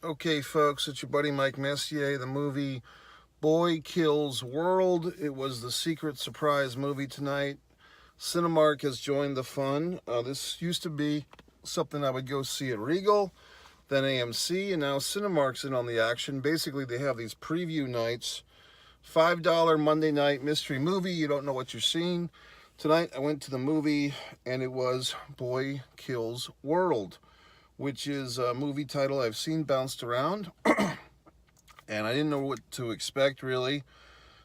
Okay, folks, it's your buddy Mike Messier. The movie Boy Kills World. It was the secret surprise movie tonight. Cinemark has joined the fun. This used to be something I would go see at Regal, then AMC, and now Cinemark's in on the action. Basically, they have these preview nights. $5 Monday night mystery movie. You don't know what you're seeing. Tonight, I went to the movie, and it was Boy Kills World, which is a movie title I've seen bounced around, and I didn't know what to expect, really.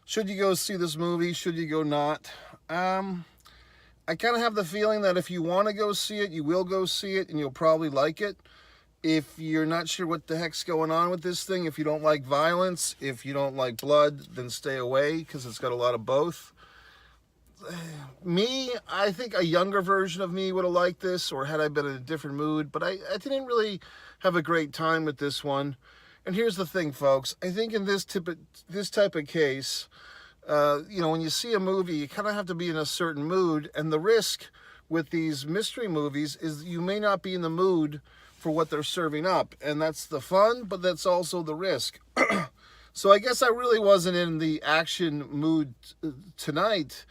Should you go see this movie? Should you go not? I kind of have the feeling that if you want to go see it, you will go see it, and you'll probably like it. If you're not sure what the heck's going on with this thing, if you don't like violence, if you don't like blood, then stay away, because it's got a lot of both. Me, I think a younger version of me would have liked this, or had I been in a different mood, but I didn't really have a great time with this one. And here's the thing, folks. I think in this type of case, when you see a movie, you kind of have to be in a certain mood, and the risk with these mystery movies is you may not be in the mood for what they're serving up, and that's the fun, but that's also the risk. So I guess I really wasn't in the action mood tonight.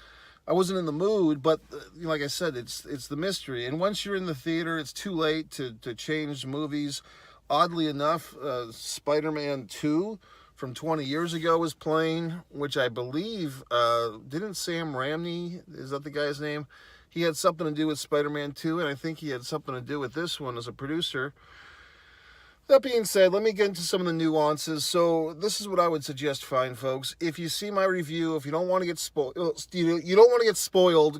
I wasn't in the mood, but like I said, it's the mystery. And once you're in the theater, it's too late to change movies. Oddly enough, Spider-Man 2 from 20 years ago was playing, which I believe, didn't Sam Raimi, is that the guy's name? He had something to do with Spider-Man 2, and I think he had something to do with this one as a producer. That being said, let me get into some of the nuances. So this is what I would suggest, fine folks. If you see my review, if you don't want to get spoiled,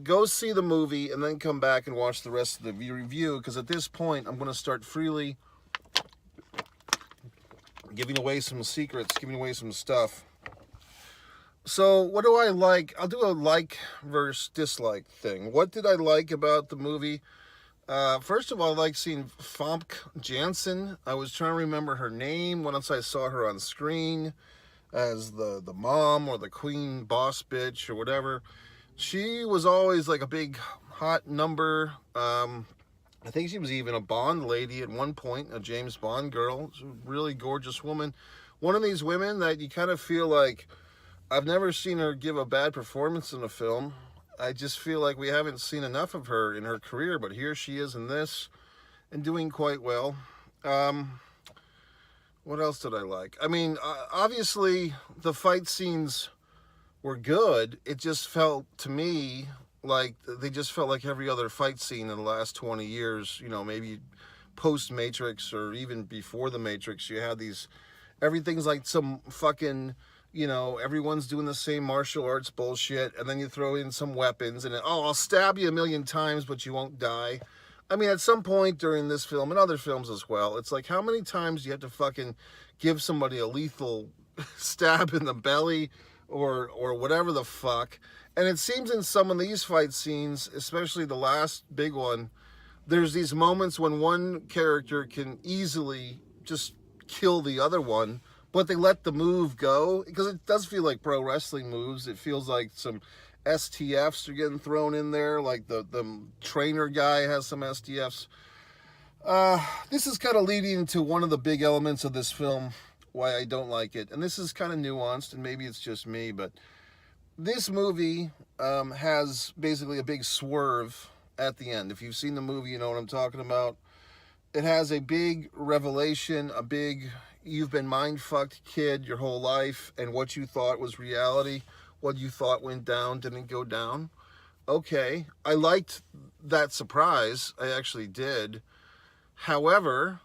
go see the movie and then come back and watch the rest of the review, because at this point, I'm going to start freely giving away some secrets, giving away some stuff. So what do I like? I'll do a like versus dislike thing. What did I like about the movie? First of all, I like seeing Famke Janssen. I was trying to remember her name once I saw her on screen as the mom or the queen boss bitch or whatever. She was always like a big hot number. I think she was even a Bond lady at one point, a James Bond girl. She's a really gorgeous woman. One of these women that you kind of feel like, I've never seen her give a bad performance in a film. I just feel like we haven't seen enough of her in her career, but here she is in this and doing quite well. What else did I like? I mean, obviously the fight scenes were good. It just felt to me like they just felt like every other fight scene in the last 20 years, maybe post-Matrix or even before the Matrix. You had everything's like some fucking, everyone's doing the same martial arts bullshit, and then you throw in some weapons, and I'll stab you 1,000,000 times, but you won't die. I mean, at some point during this film, and other films as well, it's like, how many times do you have to fucking give somebody a lethal stab in the belly, or whatever the fuck? And it seems in some of these fight scenes, especially the last big one, there's these moments when one character can easily just kill the other one, but they let the move go, because it does feel like pro wrestling moves. It feels like some STFs are getting thrown in there, like the trainer guy has some STFs. This is kind of leading into one of the big elements of this film, why I don't like it. And this is kind of nuanced, and maybe it's just me, but this movie has basically a big swerve at the end. If you've seen the movie, you know what I'm talking about. It has a big revelation, a big, you've been mind-fucked kid your whole life, and what you thought was reality, what you thought went down didn't go down. Okay, I liked that surprise. I actually did. However,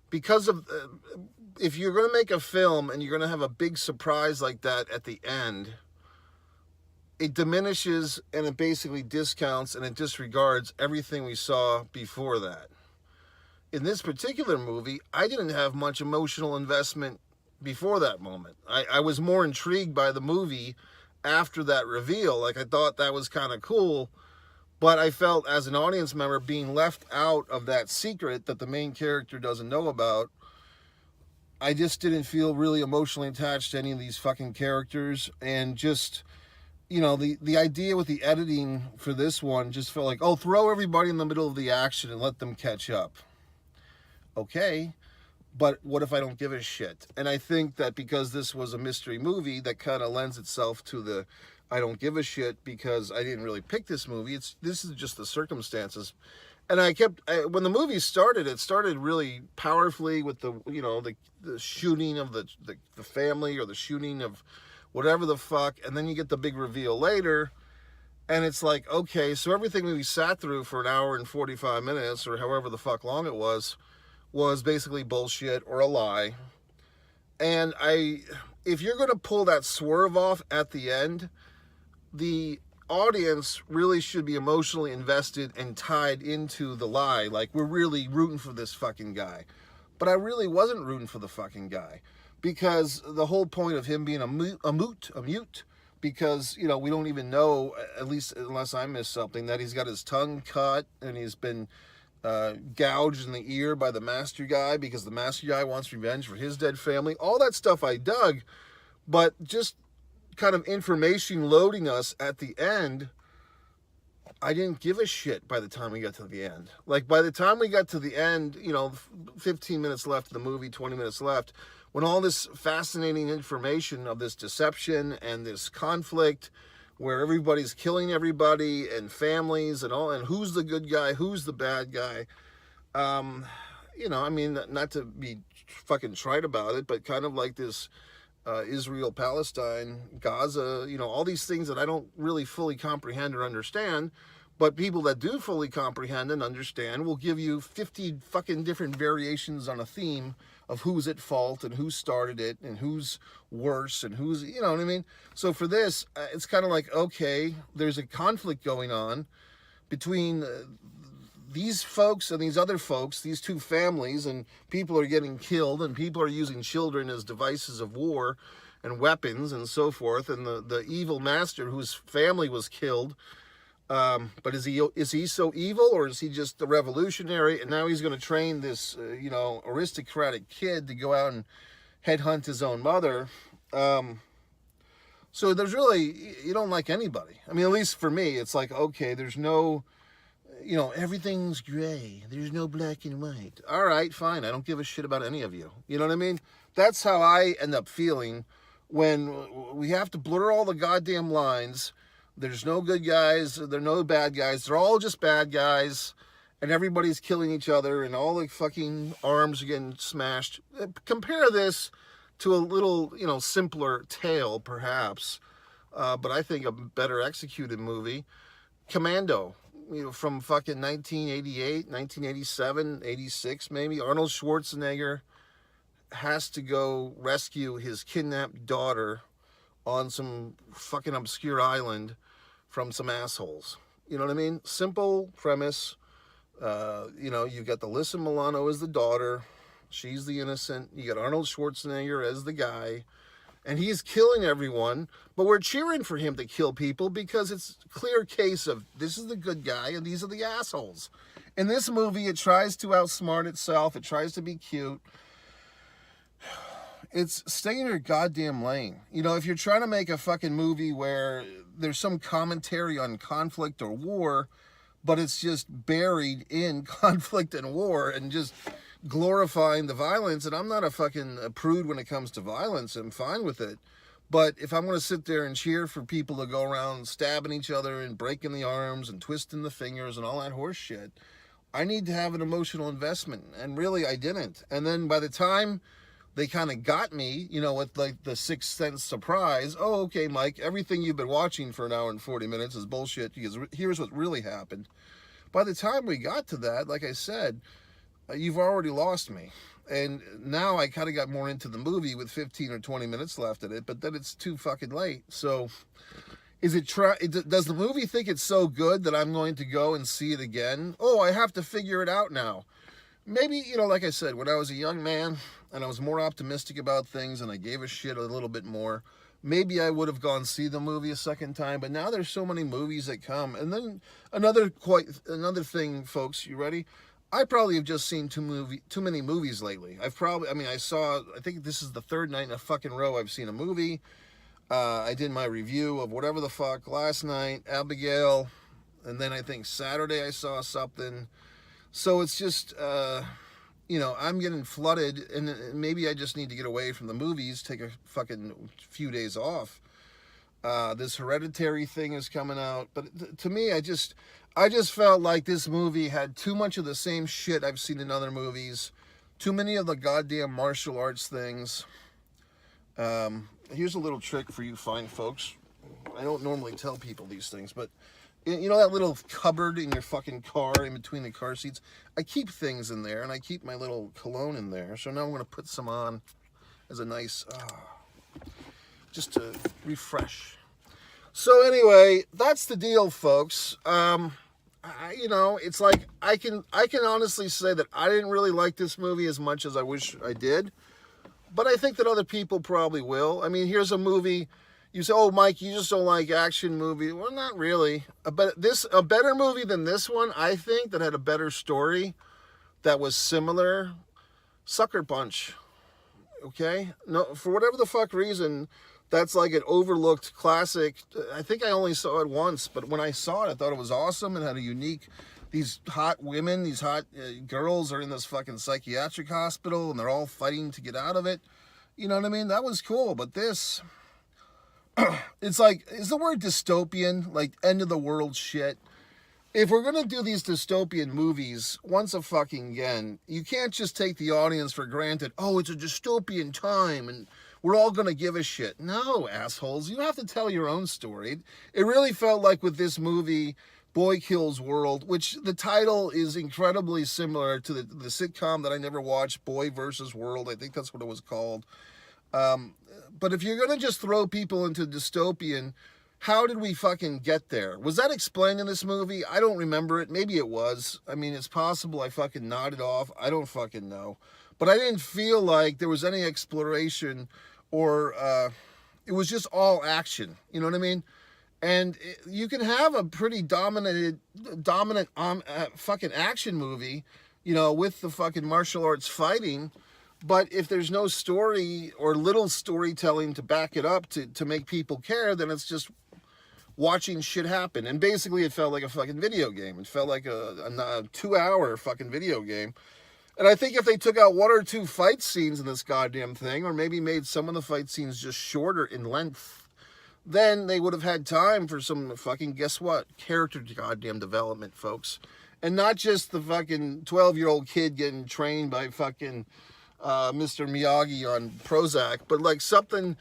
because of, if you're going to make a film and you're going to have a big surprise like that at the end, it diminishes and it basically discounts and it disregards everything we saw before that. In this particular movie, I didn't have much emotional investment before that moment. I was more intrigued by the movie after that reveal. Like, I thought that was kind of cool, but I felt as an audience member being left out of that secret that the main character doesn't know about. I just didn't feel really emotionally attached to any of these fucking characters, and just, the idea with the editing for this one just felt like, throw everybody in the middle of the action and let them catch up. Okay, but what if I don't give a shit? And I think that because this was a mystery movie, that kind of lends itself to the I don't give a shit, because I didn't really pick this movie. This is just the circumstances. And when the movie started, it started really powerfully with the shooting of the family, or the shooting of whatever the fuck, and then you get the big reveal later, and it's like, okay, so everything we sat through for an hour and 45 minutes, or however the fuck long it was basically bullshit or a lie. And if you're going to pull that swerve off at the end, the audience really should be emotionally invested and tied into the lie. Like, we're really rooting for this fucking guy. But I really wasn't rooting for the fucking guy, because the whole point of him being a mute, because, we don't even know, at least unless I missed something, that he's got his tongue cut and he's been gouged in the ear by the master guy, because the master guy wants revenge for his dead family. All that stuff I dug, but just kind of information loading us at the end, I didn't give a shit by the time we got to the end. Like, by the time we got to the end, 15 minutes left of the movie, 20 minutes left, when all this fascinating information of this deception and this conflict where everybody's killing everybody and families and all, and who's the good guy, who's the bad guy, not to be fucking trite about it, but kind of like this Israel, Palestine, Gaza, all these things that I don't really fully comprehend or understand, but people that do fully comprehend and understand will give you 50 fucking different variations on a theme of who's at fault and who started it and who's worse and who's, you know what I mean? So for this, it's kind of like, okay, there's a conflict going on between these folks and these other folks, these two families, and people are getting killed, and people are using children as devices of war and weapons and so forth, and the evil master whose family was killed. But is he so evil, or is he just the revolutionary? And now he's going to train this, aristocratic kid to go out and headhunt his own mother. So there's really, you don't like anybody. I mean, at least for me, it's like, okay, there's no, everything's gray. There's no black and white. All right, fine. I don't give a shit about any of you. You know what I mean? That's how I end up feeling when we have to blur all the goddamn lines. There's no good guys, there are no bad guys, they're all just bad guys, and everybody's killing each other, and all the fucking arms are getting smashed. Compare this to a little, simpler tale, perhaps, but I think a better executed movie, Commando, from fucking 1988, 1987, 86 maybe. Arnold Schwarzenegger has to go rescue his kidnapped daughter on some fucking obscure island from some assholes. You know what I mean? Simple premise. You've got Alyssa Milano as the daughter. She's the innocent. You got Arnold Schwarzenegger as the guy. And he's killing everyone. But we're cheering for him to kill people because it's a clear case of this is the good guy and these are the assholes. In this movie, it tries to outsmart itself. It tries to be cute. It's stay in your goddamn lane. If you're trying to make a fucking movie where there's some commentary on conflict or war, but it's just buried in conflict and war and just glorifying the violence, and I'm not a fucking prude when it comes to violence, I'm fine with it. But if I'm going to sit there and cheer for people to go around stabbing each other and breaking the arms and twisting the fingers and all that horse shit, I need to have an emotional investment, and really I didn't. And then by the time they kind of got me, with like the Sixth Sense surprise. Oh, okay, Mike, everything you've been watching for an hour and 40 minutes is bullshit, because here's what really happened. By the time we got to that, like I said, you've already lost me. And now I kind of got more into the movie with 15 or 20 minutes left in it, but then it's too fucking late. So does the movie think it's so good that I'm going to go and see it again? Oh, I have to figure it out now. Maybe, like I said, when I was a young man and I was more optimistic about things and I gave a shit a little bit more, maybe I would have gone see the movie a second time. But now there's so many movies that come. And then another thing, folks, you ready? I probably have just seen too many movies lately. I think this is the third night in a fucking row I've seen a movie. I did my review of whatever the fuck last night, Abigail, and then I think Saturday I saw something. So it's just, you know, I'm getting flooded, and maybe I just need to get away from the movies, take a fucking few days off. This Hereditary thing is coming out, but to me, I just felt like this movie had too much of the same shit I've seen in other movies, too many of the goddamn martial arts things. Here's a little trick for you fine folks. I don't normally tell people these things, but you know that little cupboard in your fucking car in between the car seats? I keep things in there, and I keep my little cologne in there. So now I'm going to put some on as a nice, just to refresh. So anyway, that's the deal, folks. You know, it's like I can honestly say that I didn't really like this movie as much as I wish I did. But I think that other people probably will. I mean, here's a movie. You say, oh, Mike, you just don't like action movies. Well, not really. A better movie than this one, I think, that had a better story, that was similar. Sucker Punch. Okay? No, for whatever the fuck reason, that's like an overlooked classic. I think I only saw it once, but when I saw it, I thought it was awesome and had a unique... These hot women, these hot girls are in this fucking psychiatric hospital, and they're all fighting to get out of it. You know what I mean? That was cool, but this... It's like, is the word dystopian, like end of the world shit? If we're going to do these dystopian movies, once a fucking again, you can't just take the audience for granted. Oh, it's a dystopian time and we're all going to give a shit. No, assholes, you have to tell your own story. It really felt like with this movie, Boy Kills World, which the title is incredibly similar to the sitcom that I never watched, Boy vs. World. I think that's what it was called. But if you're going to just throw people into dystopian, how did we fucking get there? Was that explained in this movie? I don't remember it. Maybe it was. I mean, it's possible I fucking nodded off. I don't fucking know. But I didn't feel like there was any exploration or it was just all action. You know what I mean? And you can have a pretty dominant fucking action movie, you know, with the fucking martial arts fighting. But if there's no story or little storytelling to back it up to make people care, then it's just watching shit happen. And basically it felt like a fucking video game. It felt like a 2-hour fucking video game. And I think if they took out 1 or 2 fight scenes in this goddamn thing, or maybe made some of the fight scenes just shorter in length, then they would have had time for some fucking, guess what, character goddamn development, folks. And not just the fucking 12-year-old kid getting trained by fucking... Mr. Miyagi on Prozac, but like something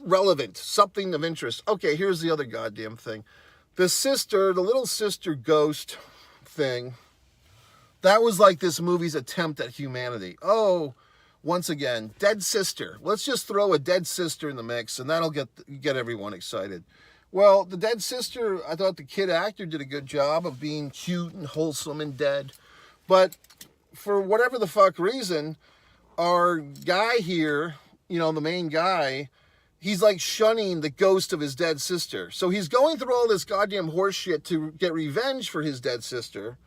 relevant, something of interest. Okay, here's the other goddamn thing. The little sister ghost thing, that was like this movie's attempt at humanity. Oh, once again, dead sister. Let's just throw a dead sister in the mix, and that'll get everyone excited. Well, the dead sister, I thought the kid actor did a good job of being cute and wholesome and dead, but for whatever the fuck reason, our guy here, you know, the main guy, he's like shunning the ghost of his dead sister. So he's going through all this goddamn horse shit to get revenge for his dead sister.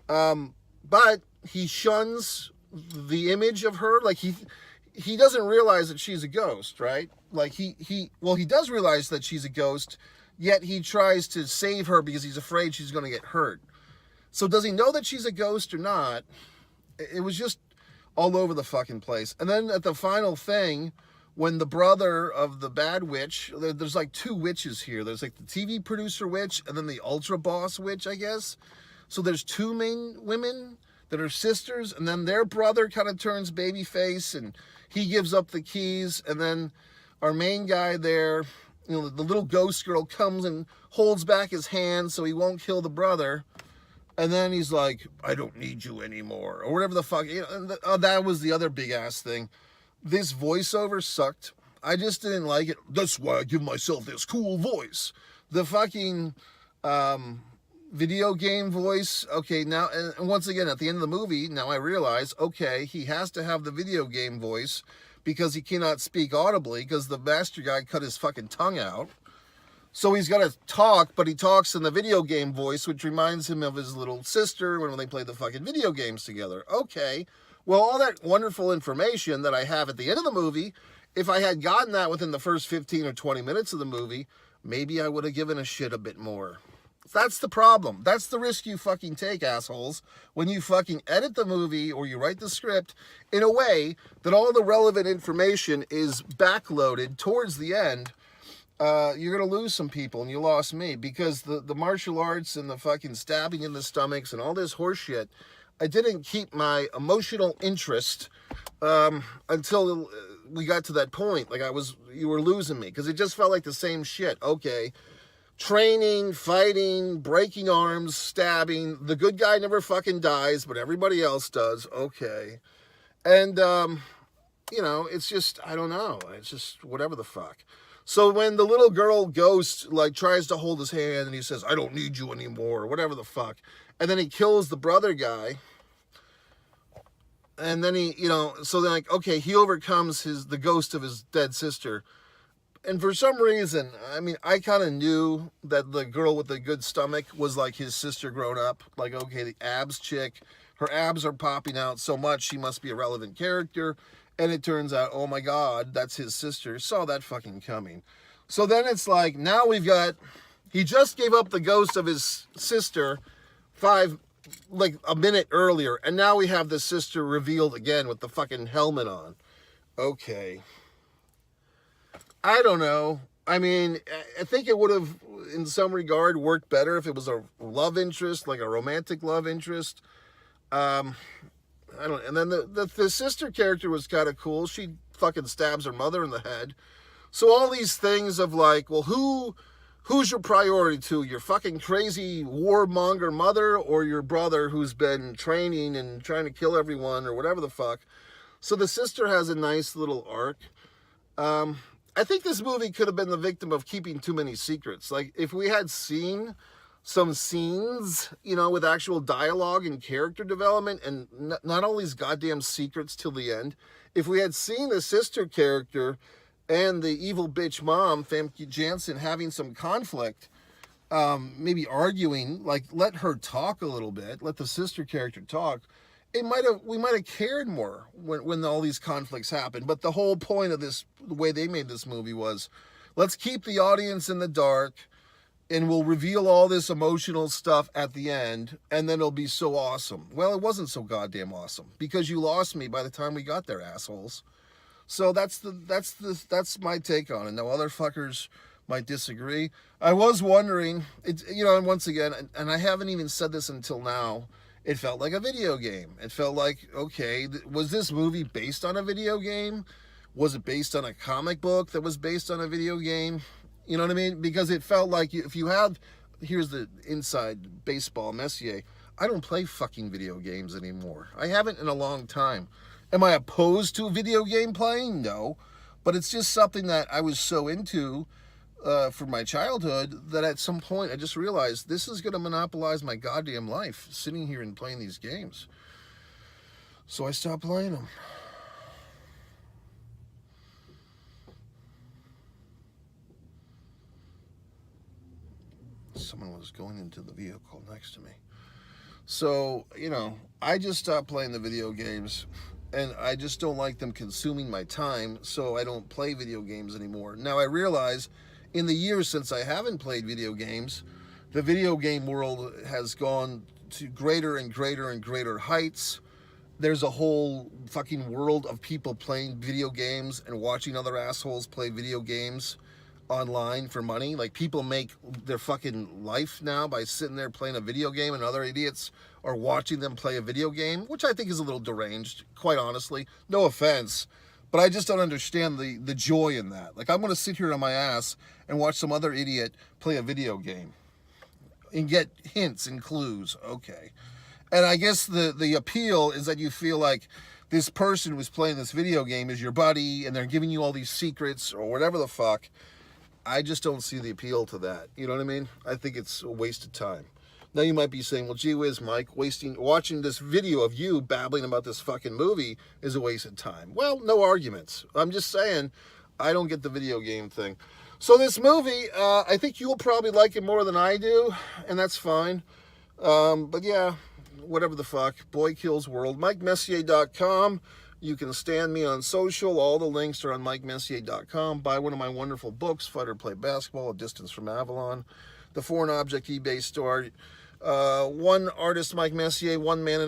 But he shuns the image of her. Like he doesn't realize that she's a ghost, right? Like he does realize that she's a ghost, yet he tries to save her because he's afraid she's going to get hurt. So does he know that she's a ghost or not? It was just all over the fucking place. And then at the final thing, when the brother of the bad witch, there's like 2 witches here. There's like the TV producer witch and then the ultra boss witch, I guess. So there's 2 main women that are sisters, and then their brother kind of turns babyface and he gives up the keys. And then our main guy there, you know, the little ghost girl comes and holds back his hand so he won't kill the brother. And then he's like, I don't need you anymore, or whatever the fuck. You know, that was the other big ass thing. This voiceover sucked. I just didn't like it. That's why I give myself this cool voice. The fucking video game voice. Okay, now, and once again, at the end of the movie, now I realize, okay, he has to have the video game voice because he cannot speak audibly because the master guy cut his fucking tongue out. So he's got to talk, but he talks in the video game voice, which reminds him of his little sister when they played the fucking video games together. Okay, well, all that wonderful information that I have at the end of the movie, if I had gotten that within the first 15 or 20 minutes of the movie, maybe I would have given a shit a bit more. That's the problem. That's the risk you fucking take, assholes, when you fucking edit the movie or you write the script in a way that all the relevant information is backloaded towards the end. You're going to lose some people, and you lost me, because the martial arts and the fucking stabbing in the stomachs and all this horse shit, I didn't keep my emotional interest until we got to that point. Like, you were losing me, because it just felt like the same shit. Okay. Training, fighting, breaking arms, stabbing. The good guy never fucking dies, but everybody else does. Okay. And, you know, it's just, I don't know. It's just whatever the fuck. So when the little girl ghost, like, tries to hold his hand and he says, I don't need you anymore, or whatever the fuck. And then he kills the brother guy. And then he, you know, so then, like, okay, he overcomes the ghost of his dead sister. And for some reason, I mean, I kind of knew that the girl with the good stomach was like his sister grown up. Like, okay, the abs chick, her abs are popping out so much, she must be a relevant character. And it turns out, oh my God, that's his sister. Saw that fucking coming. So then it's like, now we've got, he just gave up the ghost of his sister like a minute earlier. And now we have the sister revealed again with the fucking helmet on. Okay. I don't know. I mean, I think it would have, in some regard, worked better if it was a love interest, like a romantic love interest. I don't. And then the sister character was kind of cool. She fucking stabs her mother in the head. So all these things of like, well, who's your priority to? Your fucking crazy warmonger mother, or your brother who's been training and trying to kill everyone, or whatever the fuck. So the sister has a nice little arc. I think this movie could have been the victim of keeping too many secrets. Like, if we had seen some scenes, you know, with actual dialogue and character development, and not all these goddamn secrets till the end. If we had seen the sister character and the evil bitch mom, Famke Janssen, having some conflict, maybe arguing, like, let her talk a little bit, let the sister character talk, we might have cared more when all these conflicts happened. But the whole point of this, the way they made this movie, was, let's keep the audience in the dark, and we'll reveal all this emotional stuff at the end, and then it'll be so awesome. Well, it wasn't so goddamn awesome, because you lost me by the time we got there, assholes. So that's my take on it. Now, other fuckers might disagree. I was wondering, you know, and once again, and I haven't even said this until now, it felt like a video game. It felt like, okay, was this movie based on a video game? Was it based on a comic book that was based on a video game? You know what I mean? Because it felt like if you had, here's the inside baseball, Messier, I don't play fucking video games anymore. I haven't in a long time. Am I opposed to video game playing? No. But it's just something that I was so into from my childhood that at some point I just realized this is going to monopolize my goddamn life, sitting here and playing these games. So I stopped playing them. Someone was going into the vehicle next to me. So, you know, I just stopped playing the video games, and I just don't like them consuming my time, so I don't play video games anymore. Now, I realize in the years since I haven't played video games, the video game world has gone to greater and greater and greater heights. There's a whole fucking world of people playing video games and watching other assholes play video games online for money. Like, people make their fucking life now by sitting there playing a video game, and other idiots are watching them play a video game, which I think is a little deranged, quite honestly. No offense, but I just don't understand the joy in that. Like, I'm going to sit here on my ass and watch some other idiot play a video game and get hints and clues. Okay. And I guess the appeal is that you feel like this person who's playing this video game is your buddy, and they're giving you all these secrets or whatever the fuck. I just don't see the appeal to that. You know what I mean? I think it's a waste of time. Now you might be saying, well, gee whiz, Mike, watching this video of you babbling about this fucking movie is a waste of time. Well, no arguments. I'm just saying, I don't get the video game thing. So this movie, I think you'll probably like it more than I do, and that's fine. But yeah, whatever the fuck. Boy Kills World. MikeMessier.com. You can stand me on social. All the links are on MikeMessier.com. Buy one of my wonderful books, Fight or Play Basketball, A Distance from Avalon. the Foreign Object eBay store. One artist, Mike Messier, one man in